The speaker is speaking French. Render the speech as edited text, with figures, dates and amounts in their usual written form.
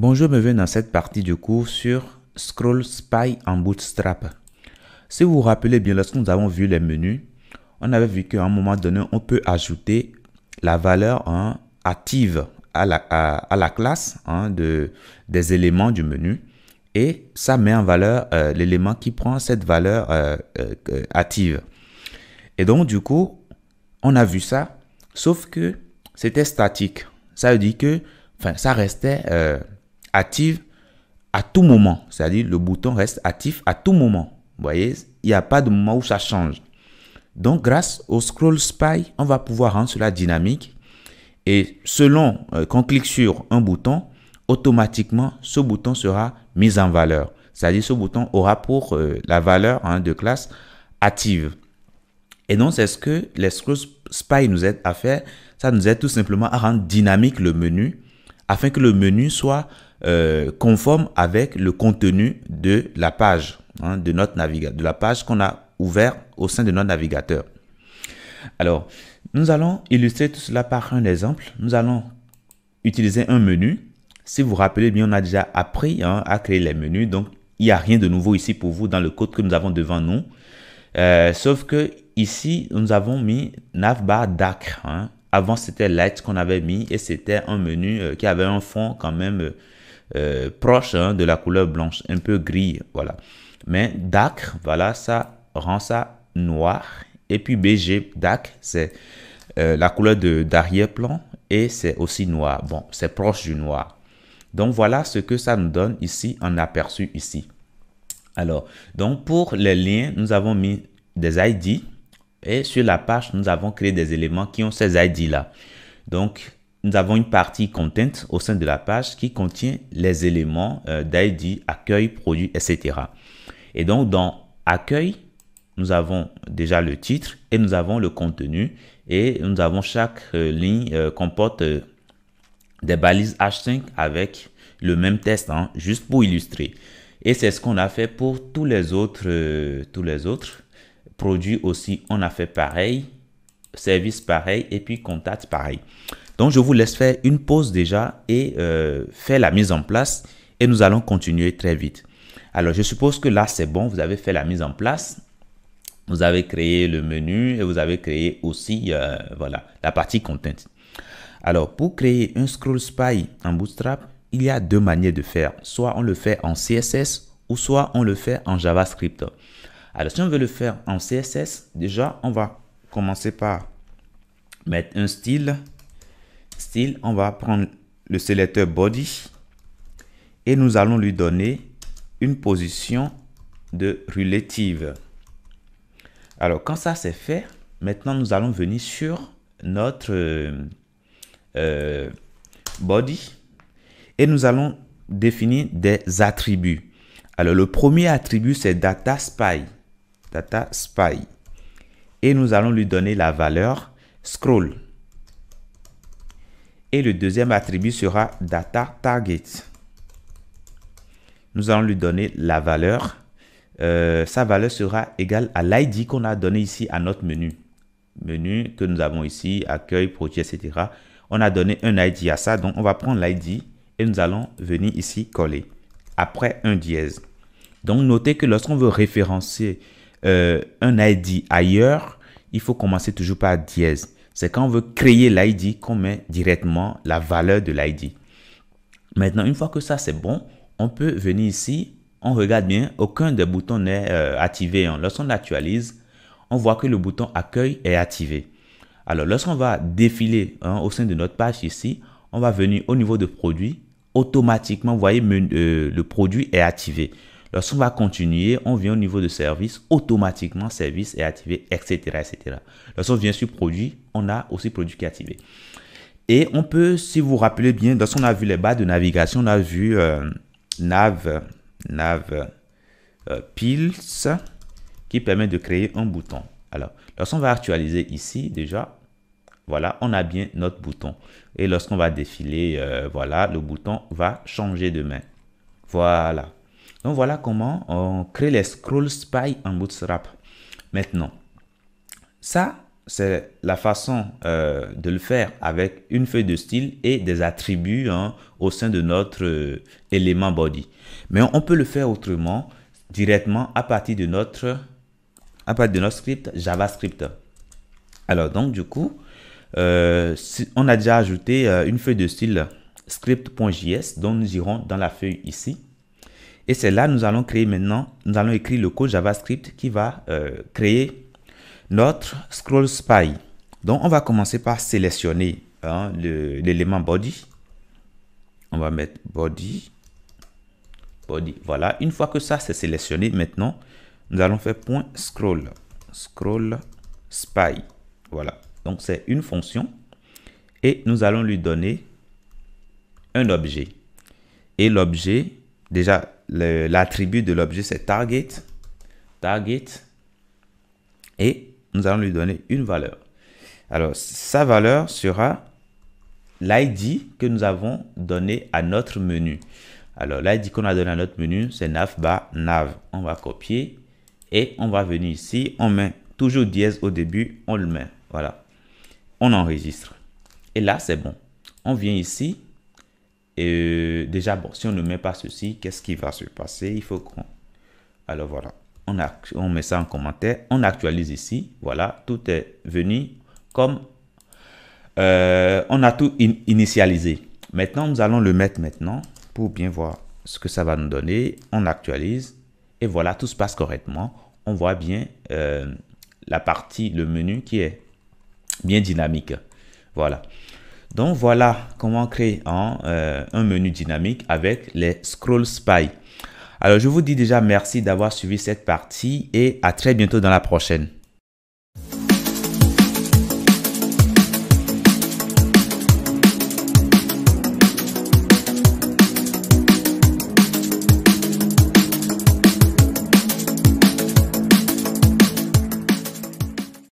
Bonjour, bienvenue dans cette partie du cours sur Scroll Spy en Bootstrap. Si vous vous rappelez bien, lorsque nous avons vu les menus, on avait vu qu'à un moment donné, on peut ajouter la valeur active à la classe des éléments du menu et ça met en valeur l'élément qui prend cette valeur active. Et donc, du coup, on a vu ça, sauf que c'était statique. Ça veut dire que ça restait active à tout moment. C'est-à-dire le bouton reste actif à tout moment. Vous voyez, il n'y a pas de moment où ça change. Donc, grâce au Scroll Spy, on va pouvoir rendre cela dynamique. Et selon qu'on clique sur un bouton, automatiquement, ce bouton sera mis en valeur. C'est-à-dire ce bouton aura pour la valeur de classe active. Et donc, c'est ce que les Scroll Spy nous aident à faire. Ça nous aide tout simplement à rendre dynamique le menu afin que le menu soit conforme avec le contenu de la page, de notre navigateur, de la page qu'on a ouverte au sein de notre navigateur. Alors, nous allons illustrer tout cela par un exemple. Nous allons utiliser un menu. Si vous vous rappelez bien, on a déjà appris à créer les menus. Donc, il n'y a rien de nouveau ici pour vous dans le code que nous avons devant nous. Sauf que ici, nous avons mis navbar dark. Avant, c'était light qu'on avait mis et c'était un menu qui avait un fond quand même proche de la couleur blanche, un peu gris, voilà. Mais dark, voilà, ça rend ça noir. Et puis BG dark, c'est la couleur d'arrière-plan et c'est aussi noir. Bon, c'est proche du noir. Donc voilà ce que ça nous donne ici en aperçu ici. Alors, donc pour les liens, nous avons mis des ID et sur la page, nous avons créé des éléments qui ont ces ID là. Donc, nous avons une partie content au sein de la page qui contient les éléments d'ID, accueil, produit, etc. Et donc, dans accueil, nous avons déjà le titre et nous avons le contenu et nous avons chaque ligne comporte des balises H5 avec le même test, juste pour illustrer. Et c'est ce qu'on a fait pour tous les autres produits aussi. On a fait pareil, service pareil et puis contact pareil. Donc, je vous laisse faire une pause déjà et faire la mise en place et nous allons continuer très vite. Alors, je suppose que là, c'est bon. Vous avez fait la mise en place. Vous avez créé le menu et vous avez créé aussi voilà, la partie content. Alors, pour créer un Scroll Spy en Bootstrap, il y a deux manières de faire. Soit on le fait en CSS ou soit on le fait en JavaScript. Alors, si on veut le faire en CSS, déjà, on va commencer par mettre un style. On va prendre le sélecteur body et nous allons lui donner une position de relative. Alors, quand ça c'est fait, maintenant nous allons venir sur notre body et nous allons définir des attributs. Alors, le premier attribut, c'est data spy. Et nous allons lui donner la valeur scroll. Et le deuxième attribut sera data target. Nous allons lui donner la valeur. Sa valeur sera égale à l'ID qu'on a donné ici à notre menu. Menu que nous avons ici, accueil, produit, etc. On a donné un ID à ça. Donc, on va prendre l'ID et nous allons venir ici coller. Après un dièse. Donc, notez que lorsqu'on veut référencer un ID ailleurs, il faut commencer toujours par dièse. C'est quand on veut créer l'ID qu'on met directement la valeur de l'ID. Maintenant, une fois que ça c'est bon, on peut venir ici, on regarde bien, aucun des boutons n'est activé. Lorsqu'on actualise, on voit que le bouton accueil est activé. Alors, lorsqu'on va défiler au sein de notre page ici, on va venir au niveau de produit, automatiquement, vous voyez, le produit est activé. Lorsqu'on va continuer, on vient au niveau de service, automatiquement service est activé, etc. etc. Lorsqu'on vient sur produit, on a aussi produit qui est activé. Et on peut, si vous vous rappelez bien, lorsqu'on a vu les barres de navigation, on a vu pills qui permet de créer un bouton. Alors, lorsqu'on va actualiser ici, déjà, voilà, on a bien notre bouton. Et lorsqu'on va défiler, voilà, le bouton va changer de main. Voilà. Donc, voilà comment on crée les Scroll Spy en Bootstrap. Maintenant, ça, c'est la façon de le faire avec une feuille de style et des attributs hein, au sein de notre élément body. Mais on peut le faire autrement, directement à partir de notre script JavaScript. Alors donc du coup, on a déjà ajouté une feuille de style script.js dont nous irons dans la feuille ici. Et c'est là nous allons créer maintenant, nous allons écrire le code JavaScript qui va créer notre scroll spy. Donc on va commencer par sélectionner hein, l'élément body. On va mettre body. Voilà, une fois que ça c'est sélectionné, maintenant nous allons faire point scroll spy. Voilà, donc c'est une fonction et nous allons lui donner un objet. Et l'objet, déjà l'attribut de l'objet c'est target et nous allons lui donner une valeur. Alors sa valeur sera l'ID que nous avons donné à notre menu. Alors l'ID qu'on a donné à notre menu c'est nav. On va copier et on va venir ici, on met toujours dièse au début, on le met. Voilà, on enregistre. Et là, c'est bon. On vient ici. Et déjà, bon, si on ne met pas ceci, qu'est-ce qui va se passer? Il faut qu'on... Alors voilà, on met ça en commentaire. On actualise ici. Voilà, tout est venu comme... on a tout initialisé. Maintenant, nous allons le mettre maintenant pour bien voir ce que ça va nous donner. On actualise. Et voilà, tout se passe correctement. On voit bien la partie, le menu qui est bien dynamique. Voilà. Donc voilà comment créer un menu dynamique avec les scroll spy. Alors je vous dis déjà merci d'avoir suivi cette partie et à très bientôt dans la prochaine.